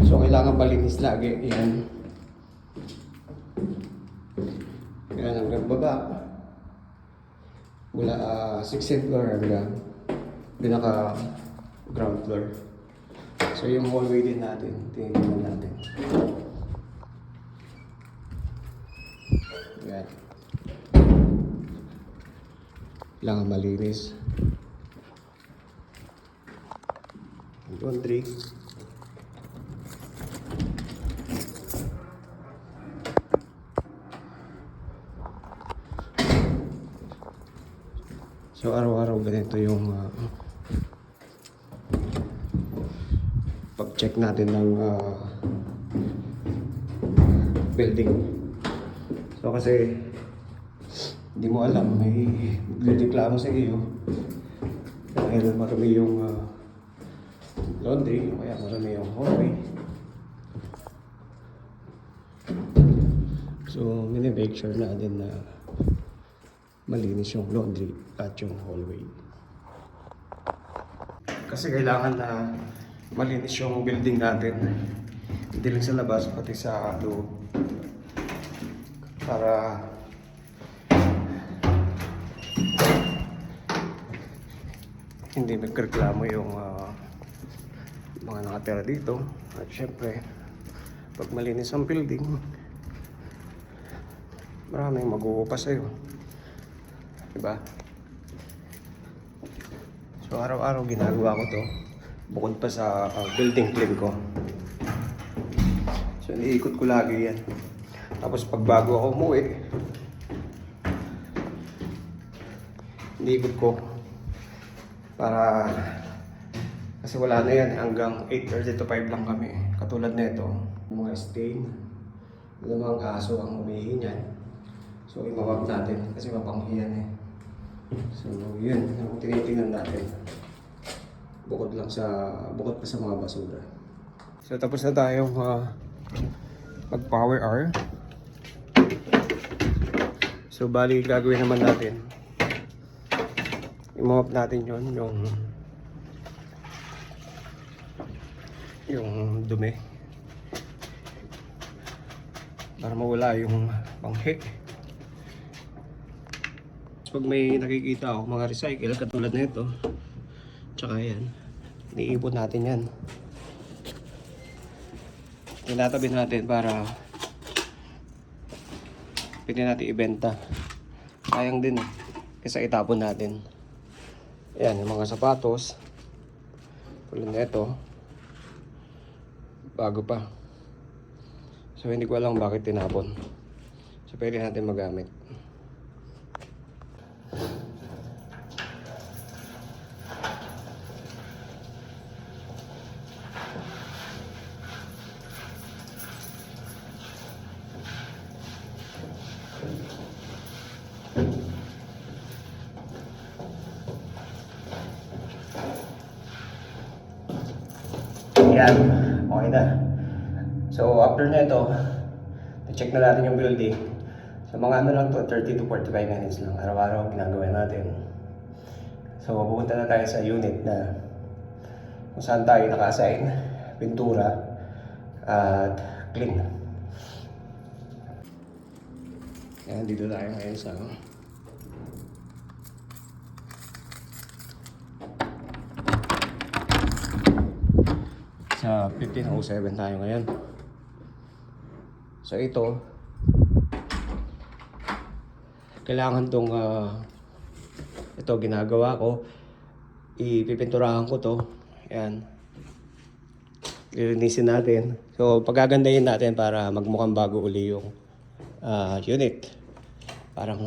So kailangan malinis lagi. Yan. Yan hanggang baba. Mula 16th floor hanggang pinaka ground floor. So yung hallway din natin, tingnan natin. Yan. Kailangan malinis. Laundry. So araw-araw ganito yung pag-check natin ng building. So kasi hindi mo alam, may nagreklamo sa iyo dahil marami yung laundry o kaya marami yung hallway. So mini-make sure natin na malinis yung laundry at yung hallway. Kasi kailangan na malinis yung building natin. Hindi lang sa labas, pati sa loob. Para hindi magreklamo yung mga nakatira dito. At syempre, pag malinis ang building, maraming mag-uupa sa'yo. Diba? So araw-araw ginagawa ko to. Bukod pa sa building clean ko. So iniikot ko lagi yan. Tapos pag bago ako umuwi, iniikot ko. Para kasi wala na yan. Hanggang 8:30 to 5 lang kami. Katulad na ito. Mga stain. Mga aso ang umihi niyan. So imawag natin. Kasi mapanghiyan eh. So yun, ang tinitingnan natin. Bukod pa sa mga basura. So tapos na tayong mag-power hour. So bali gagawin naman natin. I-mop natin yung dumi. Para mawala yung panghi. Pag may nakikita ako mga recycle katulad na ito, tsaka yan, iniipon natin yan. Tinatabi natin para pwede natin ibenta. Sayang din kasi itapon natin. Yan, yung mga sapatos tulad na ito, bago pa. So hindi ko alam bakit tinapon. So pwede natin magamit. Yan, okay na. So after nito, check na natin yung building. So mga ano lang to, 30 to 45 minutes lang. Araw-araw ginagawa natin. So pupunta na tayo sa unit na kung saan tayo naka-assign, pintura at clean. Yan, dito tayo ngayon sa 1507 tayo ngayon. So ito, kailangan tong ito ginagawa ko, ipipinturahan ko to. Yan, lilinisin natin. So pagagandahin natin para magmukhang bago uli yung unit. Parang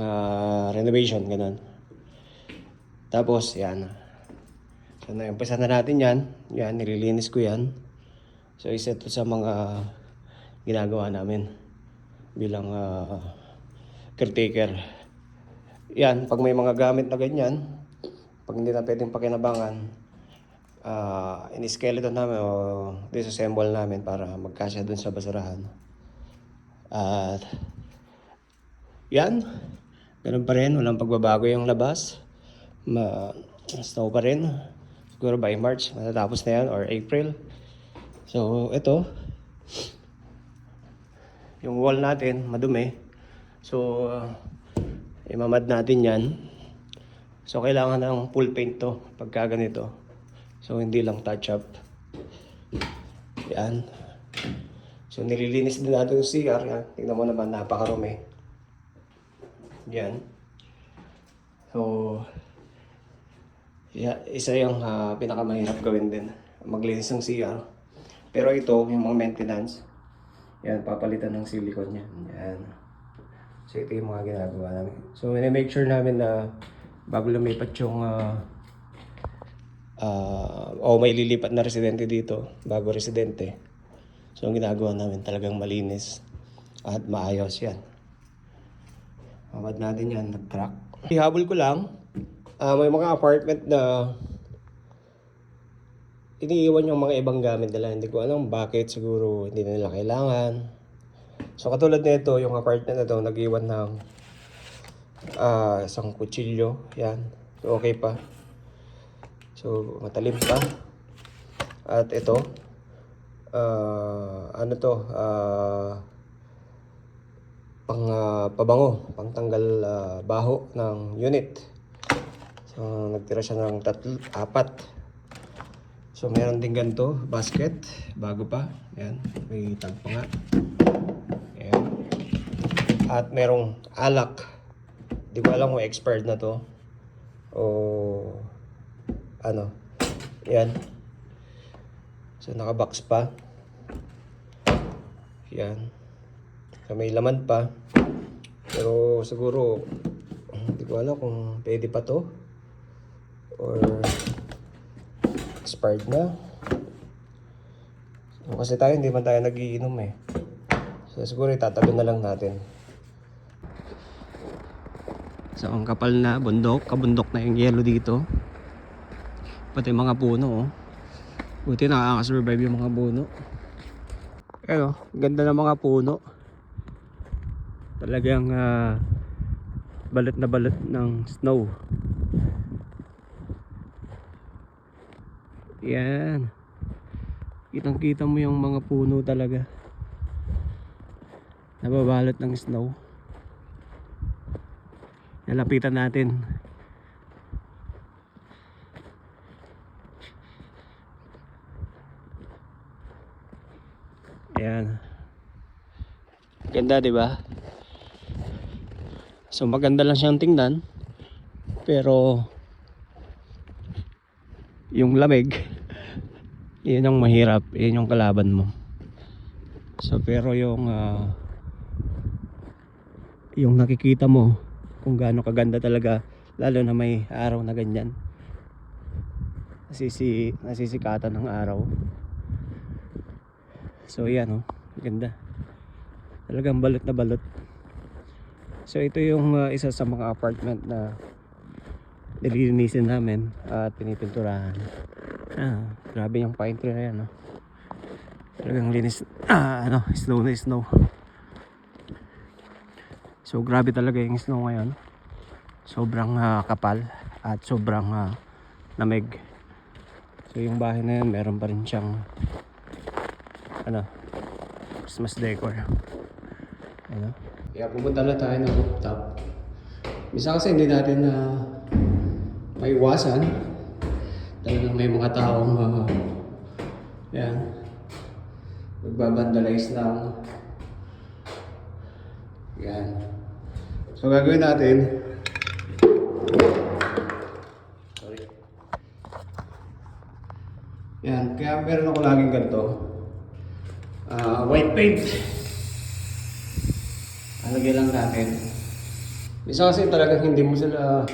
renovation, ganun. Tapos yan, so na-umpisa na natin yan. Yan, nililinis ko yan. So isa to sa mga ginagawa namin bilang caretaker. Yan, pag may mga gamit na ganyan, pag hindi na pwedeng pakinabangan, in-skeleton namin o disassemble namin para magkasya dun sa basurahan. At yan, ganun pa rin, walang pagbabago yung labas. Snow pa rin. Siguro by March, matatapos na yan or April. So, ito. Yung wall natin, madumi. So, imamad natin yan. So, kailangan ng full paint to pagka ganito. So, hindi lang touch up. Yan. So, nililinis din natin yung CR. Yan. Tingnan mo naman, napakarumi. Yan. So, isa yung pinakamahirap gawin din. Maglinis ng CR. Pero ito, yung mga maintenance. Yan, papalitan ng silicone yan. Yan. So, ito yung mga ginagawa namin. So, make sure namin na bago lumipat yung may lilipat na residente dito, bago residente. So, ang ginagawa namin talagang malinis at maayos yan. Mamad natin yan, nag-crack. Ihabol ko lang, may mga apartment na iniiwan yung mga ibang gamit nila. Hindi ko alam bakit, siguro hindi na nila kailangan. So, katulad nito, yung apartment na to, nag-iwan ng isang kutsilyo. Yan. So, okay pa. So, matalim pa. At ito, pabango, pangtanggal baho ng unit. So, nagtira siya ng 4. So, meron din ganito, basket, bago pa. Yan, may tag pa nga. Yan. At merong alak. Di ko alam kung expired na to. O, ano. Yan. So, nakabox pa. Yan. So, may laman pa. Pero, siguro, di ko alam kung pwede pa to. Or expired na. So, kasi tayo hindi man tayo nagiinom eh. So siguro itatabi na lang natin. So ang kapal na bundok, kabundok na yung yelo dito. Pati mga puno oh. Buti nakaka-survive yung mga puno. Ayun, ganda ng mga puno. Talagang balat na balat ng snow. Yan. Kitang-kita mo yung mga puno talaga. Nababalot ng snow. Nalapitan natin. Yan. Ganda, 'di ba? So maganda lang siyang tingnan. Pero yung lamig, yun ang mahirap, yun yung kalaban mo. So pero yung nakikita mo kung gaano kaganda talaga, lalo na may araw na ganyan, nasisikatan ng araw. So yan oh, ganda talagang, balot na balot. So ito yung isa sa mga apartment na nililinisin namin at pinipinturahan. Grabe yung pine tree na yan, no? Talagang linis, snow na snow. So grabe talaga yung snow ngayon. Sobrang kapal at sobrang lamig. So yung bahay na yan, meron pa rin siyang Christmas decor. Kaya pumunta na tayo ng rooftop. Misa kasi hindi natin maiwasan. Talagang may mga taong magbabandalize lang. Yan. So gagawin natin, yan, kaya meron ako laging ganito, white paint. Alagay lang natin. Isa kasi talagang hindi mo sila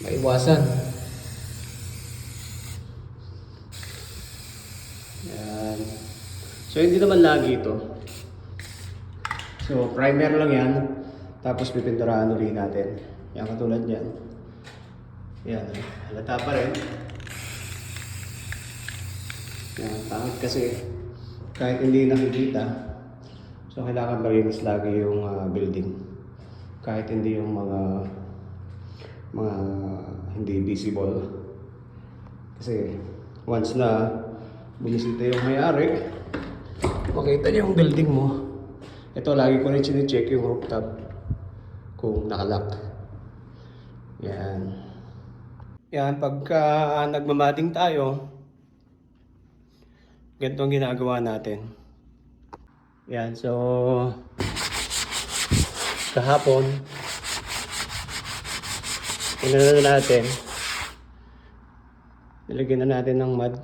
maiwasan. Yan. So hindi naman lagi ito. So primer lang yan. Tapos pipinturahan ulit natin. Yan, katulad yan. Yan. Halata pa rin. Yan. Tangit kasi kahit hindi nakikita. So kailangan malinis lagi yung building. Kahit hindi yung mga mga hindi visible. Kasi once na bumisita yung may-ari, makita niyo yung building mo. Ito, lagi ko rin chine-check yung rooftop kung nakalock. Yan. Yan, pagka nagmamating tayo, ganito ang ginagawa natin. Yan, so kahapon, inano na natin, nilagyan na natin ng mud.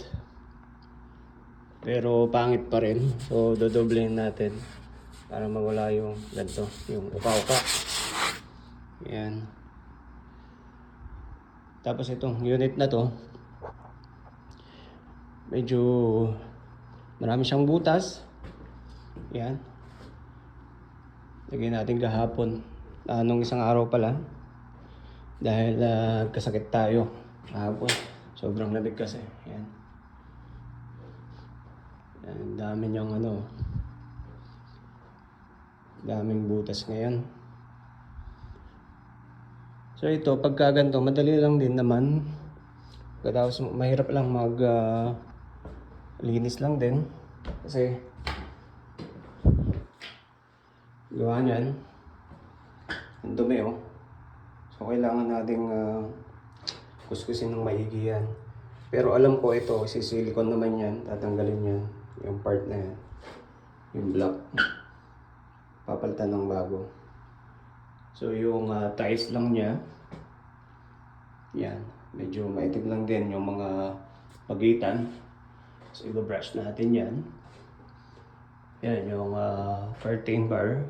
Pero pangit pa rin. So dodoblehin natin para mawala yung ganito, yung uka-uka. Yan. Tapos itong unit na to, medyo marami siyang butas. Yan. Lagyan natin kahapon. Nung isang araw pala. Dahil kasakit tayo kahapon. Sobrang lamig kasi. Yan. Yan, dami niyang daming butas ngayon. So ito, pagka ganito, madali lang din naman. Tapos mahirap lang linis lang din. Kasi gawa niyan, ang dumi oh. So kailangan nating kuskusin ng maigi yan. Pero alam ko ito, sisilikon naman yan, tatanggalin yan, yung part na yan, yung block. Papalitan ng bago. So yung tiles lang niya, yan, medyo maitim lang din yung mga pagitan. So i-brush natin yan. Yan yung curtain bar.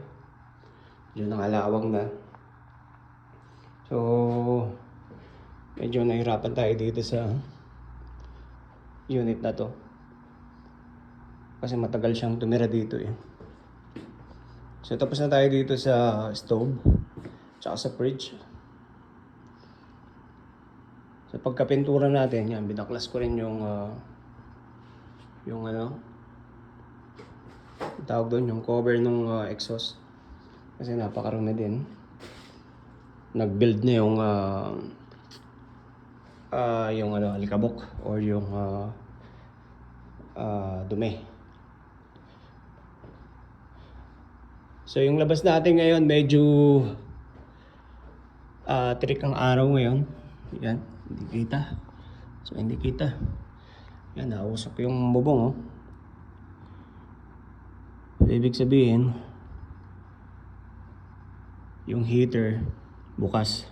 Yun nangalawang na. So medyo nahirapan tayo dito sa unit na to. Kasi matagal siyang tumira dito eh. So tapos na tayo dito sa stove. Tsaka sa fridge. Sa pagkapintura natin, yan, binaklas ko rin yung tawag doon, yung cover ng exhaust. Kasi napakarami din. Nag-build na yung alikabok or yung dumi. So yung labas natin ngayon medyo trick ang araw ngayon. Yan, hindi kita. So hindi kita. Yan, nausap yung bubong oh. So, ibig sabihin yung heater bukas.